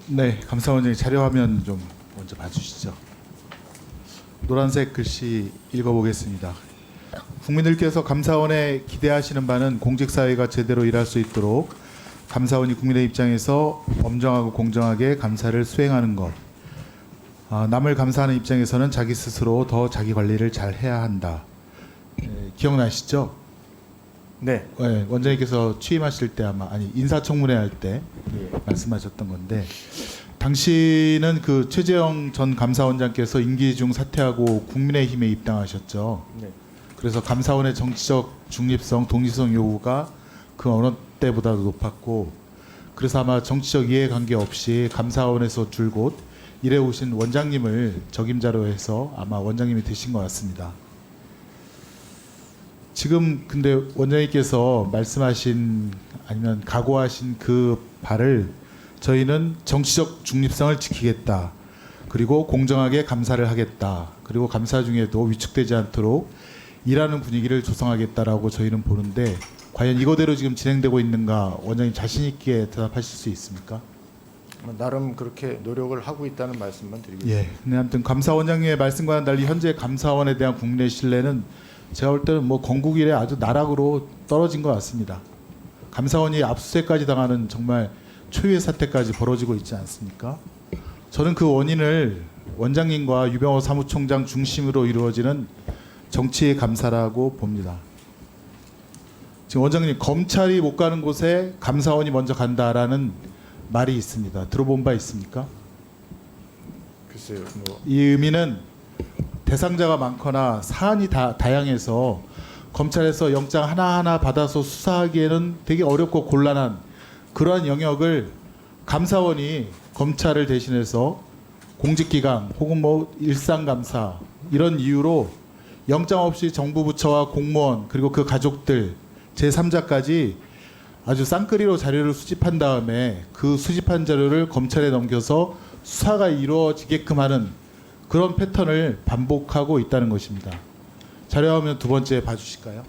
네, 감사원장님 자료 화면 좀 먼저 봐주시죠. 노란색 글씨 읽어보겠습니다. 국민들께서 감사원에 기대하시는 바는 공직사회가 제대로 일할 수 있도록 감사원이 국민의 입장에서 엄정하고 공정하게 감사를 수행하는 것. 남을 감사하는 입장에서는 자기 스스로 더 자기 관리를 잘 해야 한다. 기억나시죠? 네. 네, 원장님께서 취임하실 때 인사청문회 할 때 말씀하셨던 건데, 당시는 그 최재형 전 감사원장께서 임기 중 사퇴하고 국민의힘에 입당하셨죠. 네. 그래서 감사원의 정치적 중립성, 독립성 요구가 그 어느 때보다도 높았고, 그래서 아마 정치적 이해관계 없이 감사원에서 줄곧 일해오신 원장님을 적임자로 해서 아마 원장님이 되신 것 같습니다. 지금 근데 원장님께서 말씀하신 아니면 각오하신 그 바를 저희는 정치적 중립성을 지키겠다. 그리고 공정하게 감사를 하겠다. 그리고 감사 중에도 위축되지 않도록 일하는 분위기를 조성하겠다라고 저희는 보는데, 과연 이거대로 지금 진행되고 있는가 원장님 자신 있게 대답하실 수 있습니까? 나름 그렇게 노력을 하고 있다는 말씀만 드리겠습니다. 예. 근데 아무튼 감사원장님의 말씀과는 달리 현재 감사원에 대한 국민의 신뢰는 제가 볼 때는 뭐 건국 이래 아주 나락으로 떨어진 것 같습니다. 감사원이 압수수색까지 당하는 정말 초유의 사태까지 벌어지고 있지 않습니까? 저는 그 원인을 원장님과 유병호 사무총장 중심으로 이루어지는 정치의 감사라고 봅니다. 지금 원장님, 검찰이 못 가는 곳에 감사원이 먼저 간다라는 말이 있습니다. 들어본 바 있습니까? 글쎄요. 이 의미는 대상자가 많거나 사안이 다양해서 검찰에서 영장 하나하나 받아서 수사하기에는 되게 어렵고 곤란한 그러한 영역을 감사원이 검찰을 대신해서 공직기강 혹은 뭐 일상감사 이런 이유로 영장 없이 정부 부처와 공무원 그리고 그 가족들 제3자까지 아주 쌍끌이로 자료를 수집한 다음에 그 수집한 자료를 검찰에 넘겨서 수사가 이루어지게끔 하는 그런 패턴을 반복하고 있다는 것입니다. 자료화면 두 번째 봐주실까요?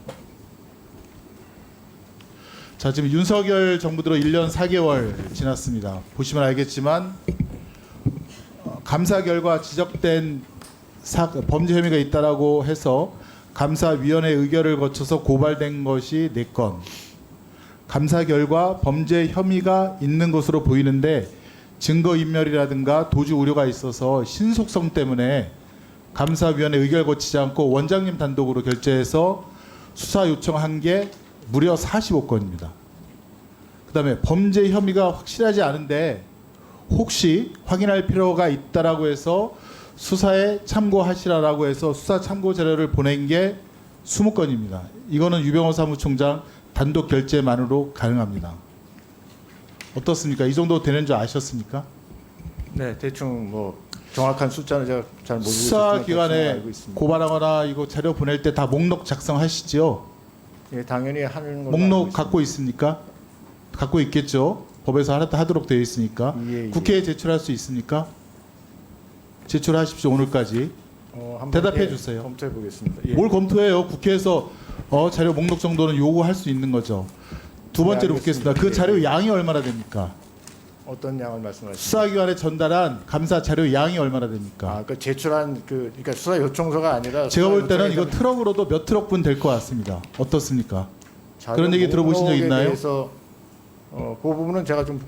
자, 지금 윤석열 정부 들어 1년 4개월 지났습니다. 보시면 알겠지만 감사 결과 지적된 범죄 혐의가 있다라고 해서 감사위원회 의결을 거쳐서 고발된 것이 4건. 감사 결과 범죄 혐의가 있는 것으로 보이는데 증거인멸이라든가 도주 우려가 있어서 신속성 때문에 감사위원회 의결 거치지 않고 원장님 단독으로 결재해서 수사 요청한 게 무려 45건입니다. 그 다음에 범죄 혐의가 확실하지 않은데 혹시 확인할 필요가 있다라고 해서 수사에 참고하시라라고 해서 수사 참고 자료를 보낸 게 20건입니다. 이거는 유병호 사무총장 단독 결재만으로 가능합니다. 어떻습니까? 이 정도 되는 줄 아셨습니까? 네, 대충 뭐 정확한 숫자는 제가 잘 모르고 수사기관에 고발하거나 이거 자료 보낼 때 다 목록 작성하시죠? 예, 당연히 하는 걸로 목록 알고 갖고 있습니까? 갖고 있겠죠. 법에서 하도록 되어 있으니까. 예, 예. 국회에 제출할 수 있습니까? 제출하십시오. 오늘까지. 한번 대답해 주세요. 검토해 보겠습니다. 예. 뭘 검토해요? 국회에서 자료 목록 정도는 요구할 수 있는 거죠. 두 번째로 묻겠습니다. 그 자료 양이 얼마나 됩니까? 어떤 양을 말씀하시죠? 수사기관에 전달한 감사 자료 양이 얼마나 됩니까? 그 제출한 그러니까 수사 요청서가 아니라 제가 볼 때는 이거 요청에 트럭으로도 몇 트럭분 될 것 같습니다. 어떻습니까? 자료 그런 얘기 들어보신 적 목록에 있나요? 대해서, 그 부분은 제가 좀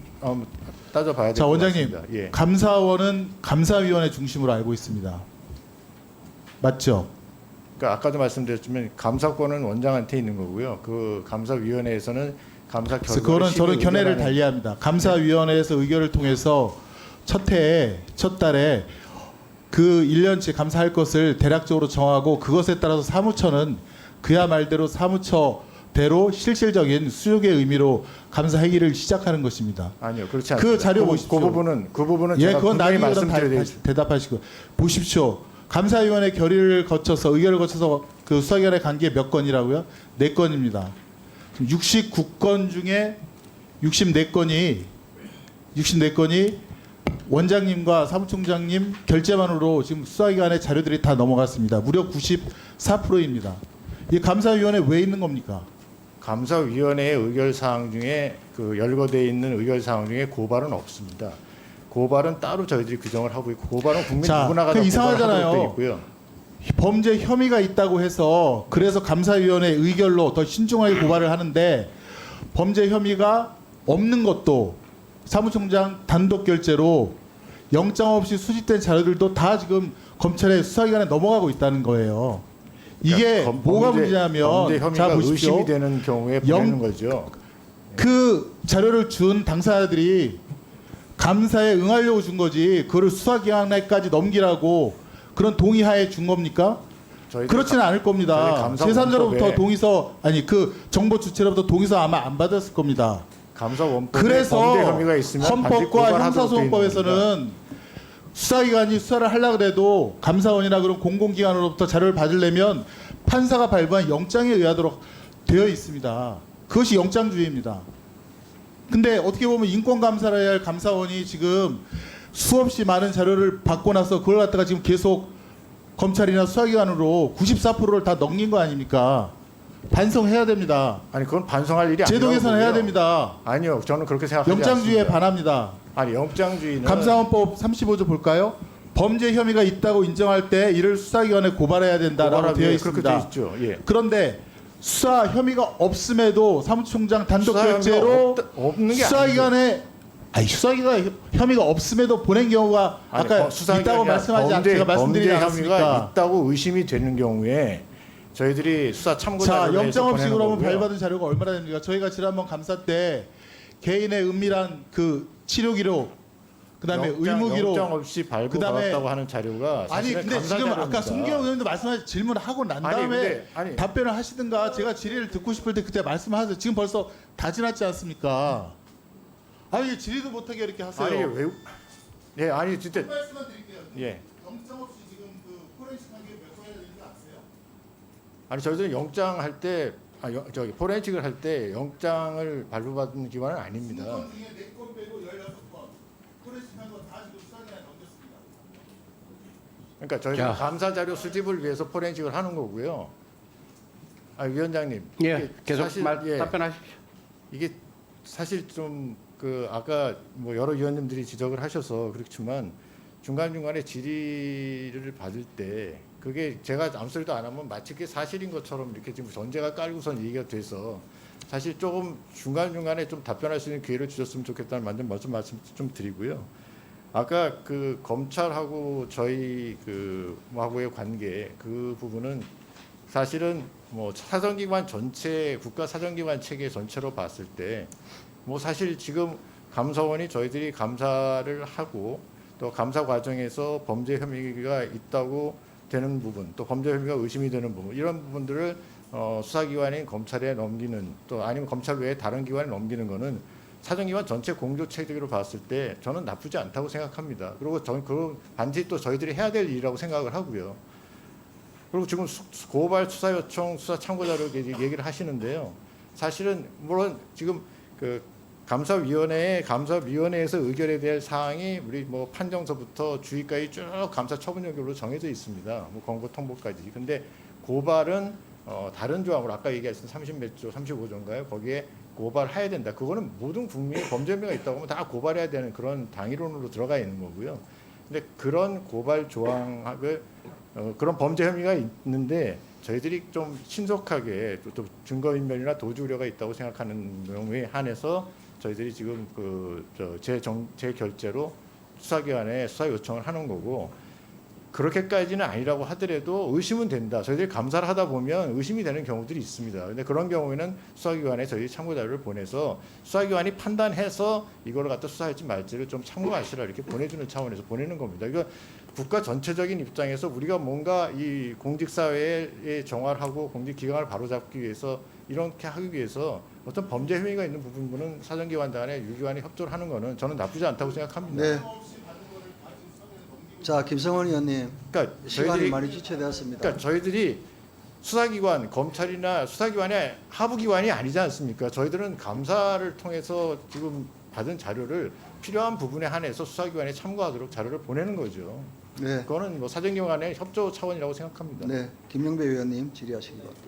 따져봐야 될 자, 것 원장님, 같습니다. 예. 감사원은 감사위원회 중심으로 알고 있습니다. 맞죠? 그러니까 아까도 말씀드렸지만 감사권은 원장한테 있는 거고요. 그 감사위원회에서는 감사 그래서 결과를 그거는 저는 견해를 의결하는- 달리합니다. 감사위원회에서 의결을 통해서 첫 달에 그 1년치 감사할 것을 대략적으로 정하고 그것에 따라서 사무처는 그야 말대로 사무처대로 실질적인 수용의 의미로 감사 회의를 시작하는 것입니다. 아니요, 그렇지 않습니다. 그 자료 그 보십시오. 부분은 예, 제가 그건 분명히 나중에 말씀드려야 대답하시고 보십시오. 감사위원회 결의를 거쳐서 의결을 거쳐서 그 수사기관에 간 게 몇 건이라고요? 4건입니다. 69건 중에 64건이 원장님과 사무총장님 결재만으로 지금 수사기관의 자료들이 다 넘어갔습니다. 무려 94%입니다. 이 감사위원회 왜 있는 겁니까? 감사위원회의 의결 사항 중에 그 열거돼 있는 의결 사항 중에 고발은 없습니다. 고발은 따로 저희들이 규정을 하고 있고 고발은 국민 자, 누구나가 그 다 이상하잖아요. 고발하도록 돼 있고요. 범죄 혐의가 있다고 해서 그래서 감사위원회 의결로 더 신중하게 고발을 하는데 범죄 혐의가 없는 것도 사무총장 단독 결재로 영장 없이 수집된 자료들도 다 지금 검찰의 수사기관에 넘어가고 있다는 거예요. 이게 그러니까 뭐가 문제냐면 범죄 자 혐의가 보십시오. 의심이 되는 경우에 보내는 거죠. 그 자료를 준 당사자들이 감사에 응하려고 준 거지 그거를 수사기관에까지 넘기라고 그런 동의하에 준 겁니까? 그렇지는 않을 겁니다. 저희 제3자로부터 감사원법에- 동의서 아니 그 정보 주체로부터 동의서 아마 안 받았을 겁니다. 감사원법에 그래서 범죄 혐의가 있으면 반드시 헌법과 고발하도록 돼 있는 겁니다. 형사소송법에서는 수사기관이 수사를 하려고 해도 감사원이나 그런 공공기관으로부터 자료를 받으려면 판사가 발부한 영장에 의하도록 되어 있습니다. 그것이 영장주의입니다. 근데 어떻게 보면 인권감사를 해야 할 감사원이 지금 수없이 많은 자료를 받고 나서 그걸 갖다가 지금 계속 검찰이나 수사기관으로 94%를 다 넘긴 거 아닙니까? 반성해야 됩니다. 아니 그건 반성할 일이 아니라고 제도 개선해야 보고요. 됩니다. 아니요, 저는 그렇게 생각하지 영장주의에 않습니다. 반합니다. 아니 영장주의는 감사원법 35조 볼까요? 범죄 혐의가 있다고 인정할 때 이를 수사기관에 고발해야 된다라고 고발하기 되어 위해 그렇게 돼 있습니다. 있죠. 예. 그런데 수사 혐의가 없음에도 사무총장 단독 수사 혐의가 결재로 없는 게 수사기관에 아니 수사기관 혐의가 없음에도 보낸 경우가 아까 있다고 말씀하지 않 제가 말씀드리지 범죄 않았습니까? 혐의가 있다고 의심이 되는 경우에 저희들이 수사 참고 자, 자료를 영장 없이 보내는 그러면 거고요. 발받은 자료가 얼마나 됩니까? 저희가 지난번 감사 때 개인의 은밀한 그 치료 기록, 그다음에 의무 기록, 영장 없이 발부 그다음에- 받았다고 하는 자료가 아니 사실은 근데 감사 지금 자료입니다. 아까 송기영 의원님도 말씀하신 질문하고 난 아니, 다음에 근데, 아니. 답변을 하시든가 제가 질의를 듣고 싶을 때 그때 말씀하세요. 지금 벌써 다 지났지 않습니까? 아니 질의도 못하게 이렇게 하세요. 아니 왜? 예, 아니 진짜 말씀만 드릴게요. 예. 영장 없이 지금 그 포렌식 하게 몇 번이나 되는 거 아세요? 아니 저희들은 영장 할 때 저기 포렌식을 할 때 영장을 발부받는 기관은 아닙니다. 중에 4건 빼고 16건 포렌식 한거 다 지금 수사기관에 넘겼습니다. 그러니까 저희가 감사 자료 수집을 위해서 포렌식을 하는 거고요. 아 위원장님. 예, 이게 계속 사실, 답변하십시오. 이게 사실 좀 그 아까 뭐 여러 위원님들이 지적을 하셔서 그렇지만 중간 중간에 질의를 받을 때 그게 제가 아무 소리도 안 하면 마치 그게 사실인 것처럼 이렇게 지금 전제가 깔고선 얘기가 돼서 사실 조금 중간 중간에 좀 답변할 수 있는 기회를 주셨으면 좋겠다는 말씀 좀 드리고요. 아까 그 검찰하고 저희 그 하고의 관계 그 부분은 사실은 뭐 사정기관 전체 국가 사정기관 체계 전체로 봤을 때 뭐 사실 지금 감사원이 저희들이 감사를 하고 또 감사 과정에서 범죄 혐의가 있다고 되는 부분 또 범죄 혐의가 의심이 되는 부분 이런 부분들을 수사기관인 검찰에 넘기는 또 아니면 검찰 외에 다른 기관에 넘기는 거는 사정기관 전체 공조 체계로 봤을 때 저는 나쁘지 않다고 생각합니다. 그리고 저는 그 반드시 또 저희들이 해야 될 일이라고 생각을 하고요. 그리고 지금 고발 수사 요청 수사 참고 자료 얘기를 하시는데요. 사실은 물론 지금 그 감사위원회에서 의결에 대한 사항이 우리 뭐 판정서부터 주의까지 쭉 감사 처분 연결로 정해져 있습니다. 뭐 권고 통보까지. 근데 고발은 다른 조항으로 아까 얘기했던 30몇 조, 35조인가요? 거기에 고발해야 된다. 그거는 모든 국민이 범죄 혐의가 있다고 하면 다 고발해야 되는 그런 당위론으로 들어가 있는 거고요. 근데 그런 고발 조항을 그런 범죄 혐의가 있는데 저희들이 좀 신속하게 또 증거인멸이나 도주 우려가 있다고 생각하는 경우에 한해서 저희들이 지금 제 결재로 수사기관에 수사 요청을 하는 거고 그렇게까지는 아니라고 하더라도 의심은 된다. 저희들이 감사를 하다 보면 의심이 되는 경우들이 있습니다. 근데 그런 경우에는 수사기관에 저희 참고 자료를 보내서 수사기관이 판단해서 이거를 갖다 수사할지 말지를 좀 참고하시라 이렇게 보내주는 차원에서 보내는 겁니다. 이거 국가 전체적인 입장에서 우리가 뭔가 이 공직사회의 정화를 공직기강을 바로잡기 위해서 이렇게 하기 위해서 어떤 범죄 혐의가 있는 부분은 사정기관 간에 유기관이 협조를 하는 거는 저는 나쁘지 않다고 생각합니다. 네. 자, 김성원 의원님. 그러니까 시간이 많이 지체되었습니다. 그러니까 저희들이 수사기관, 검찰이나 수사기관의 하부기관이 아니지 않습니까? 저희들은 감사를 통해서 지금 받은 자료를 필요한 부분에 한해서 수사기관에 참고하도록 자료를 보내는 거죠. 네. 그거는 뭐 사정기관의 협조 차원이라고 생각합니다. 네. 김영배 의원님 질의하시기 바랍니다.